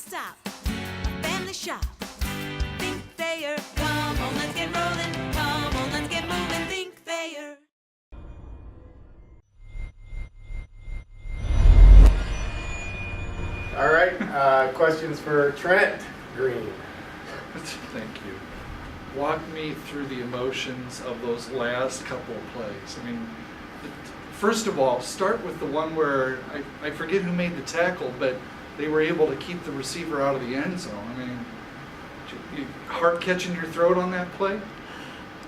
stop. A family shop. Think Thayer. Come on, let's get rolling. Come on, let's get moving. Think Thayer. All right, questions for Trent, Greene. Thank you. Walk me through the emotions of those last couple of plays. I mean, first of all, start with the one where I forget who made the tackle, but they were able to keep the receiver out of the end zone. I mean, heart catching your throat on that play?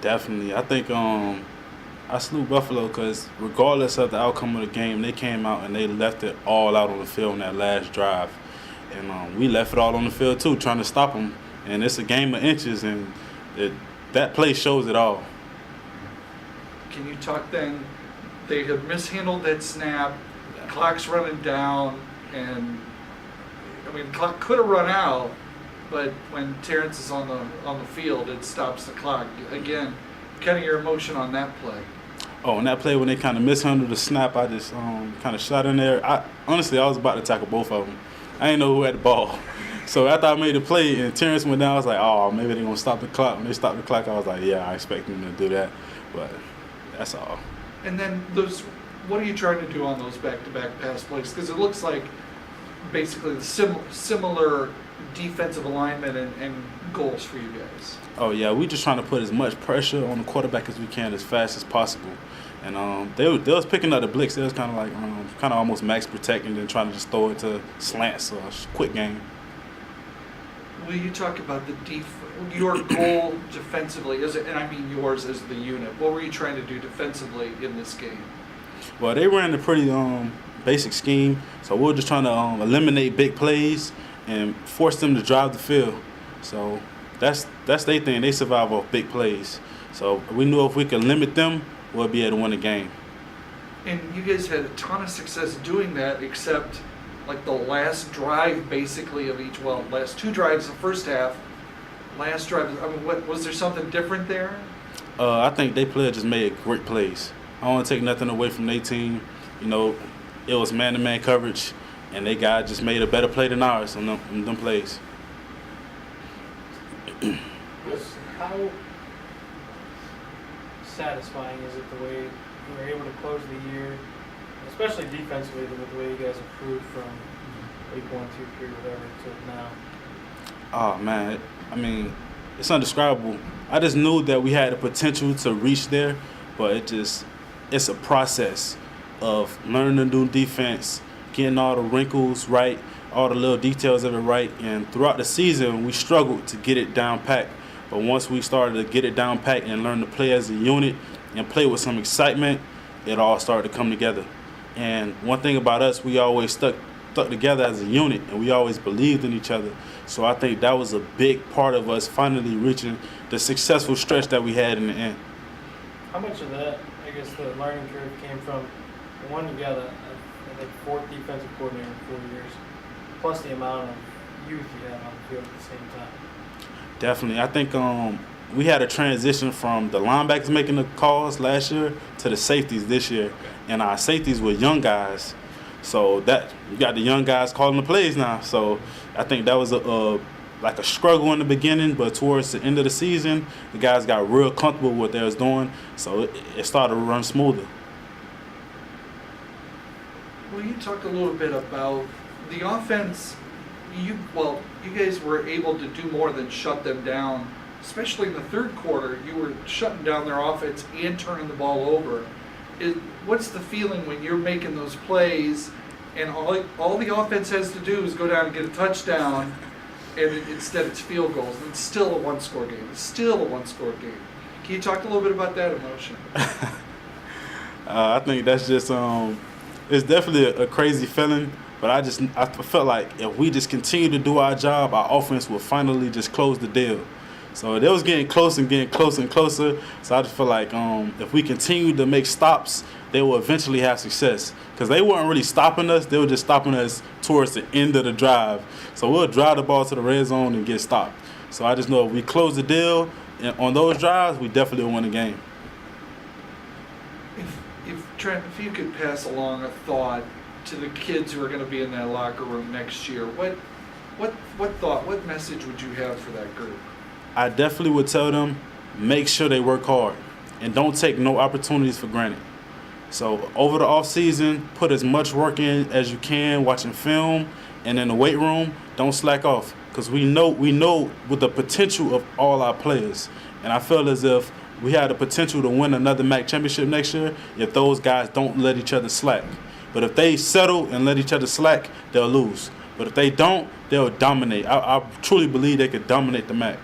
Definitely. I think I salute Buffalo because regardless of the outcome of the game, they came out and they left it all out on the field in that last drive. And we left it all on the field too, trying to stop them. And it's a game of inches, and that play shows it all. Can you talk then? They had mishandled that snap, clock's running down, and I mean, the clock could have run out, but when Terrence is on the field, it stops the clock. Again, kind of your emotion on that play. Oh, and that play when they kind of mishandled the snap, I just kind of shot in there. Honestly, I was about to tackle both of them. I didn't know who had the ball. So after I made the play and Terrence went down, I was like, oh, maybe they're going to stop the clock. When they stopped the clock, I was like, yeah, I expect them to do that. But that's all. And then what are you trying to do on those back-to-back pass plays? Because it looks like basically the similar defensive alignment and goals for you guys. Oh, yeah, we just trying to put as much pressure on the quarterback as we can as fast as possible. And they was picking up the blitz. They was kind of like kind of almost max protecting and trying to just throw it to slants or a quick game. Will you talk about your goal defensively, and I mean yours as the unit? What were you trying to do defensively in this game? Well, they ran a pretty basic scheme, so we were just trying to eliminate big plays and force them to drive the field. So that's their thing. They survive off big plays. So we knew if we could limit them, we'll be able to win the game. And you guys had a ton of success doing that, except like the last drive basically of each, last two drives the first half, last drive, I mean, was there something different there? I think they players just made great plays. I don't want to take nothing away from their team. You know, it was man-to-man coverage, and they guys just made a better play than ours on them plays. How satisfying is it the way you were able to close the year, especially defensively, with the way you guys improved from week 1, 2, 3, whatever, to now? Oh, man. I mean, it's indescribable. I just knew that we had the potential to reach there, but it's a process of learning to do defense, getting all the wrinkles right, all the little details of it right. And throughout the season, we struggled to get it down packed. But once we started to get it down packed and learn to play as a unit and play with some excitement, it all started to come together. And one thing about us, we always stuck together as a unit, and we always believed in each other. So I think that was a big part of us finally reaching the successful stretch that we had in the end. How much of that, I guess, the learning curve came from, one, you got I think, fourth defensive coordinator in 4 years, plus the amount of youth you have on the field at the same time? Definitely. I think we had a transition from the linebackers making the calls last year to the safeties this year. And our safeties were young guys. So that you got the young guys calling the plays now. So I think that was like a struggle in the beginning, but towards the end of the season, the guys got real comfortable with what they was doing. So it started to run smoother. Well, you talked a little bit about the offense. You guys were able to do more than shut them down, especially in the third quarter. You were shutting down their offense and turning the ball over. What's the feeling when you're making those plays and all the offense has to do is go down and get a touchdown, and instead it's field goals, and it's still a one-score game. It's still a one-score game. Can you talk a little bit about that emotion? I think that's just it's definitely a crazy feeling. But I felt like if we just continue to do our job, our offense will finally just close the deal. So they was getting closer and closer. So I just feel like if we continue to make stops, they will eventually have success. Because they weren't really stopping us. They were just stopping us towards the end of the drive. So we'll drive the ball to the red zone and get stopped. So I just know if we close the deal on those drives, we definitely will win the game. Trent, if you could pass along a thought to the kids who are going to be in that locker room next year, What message would you have for that group? I definitely would tell them, make sure they work hard and don't take no opportunities for granted. So over the off season, put as much work in as you can, watching film, and in the weight room, don't slack off, because we know with the potential of all our players, and I feel as if we have the potential to win another MAC championship next year if those guys don't let each other slack. But if they settle and let each other slack, they'll lose. But if they don't, they'll dominate. I truly believe they could dominate the MAC.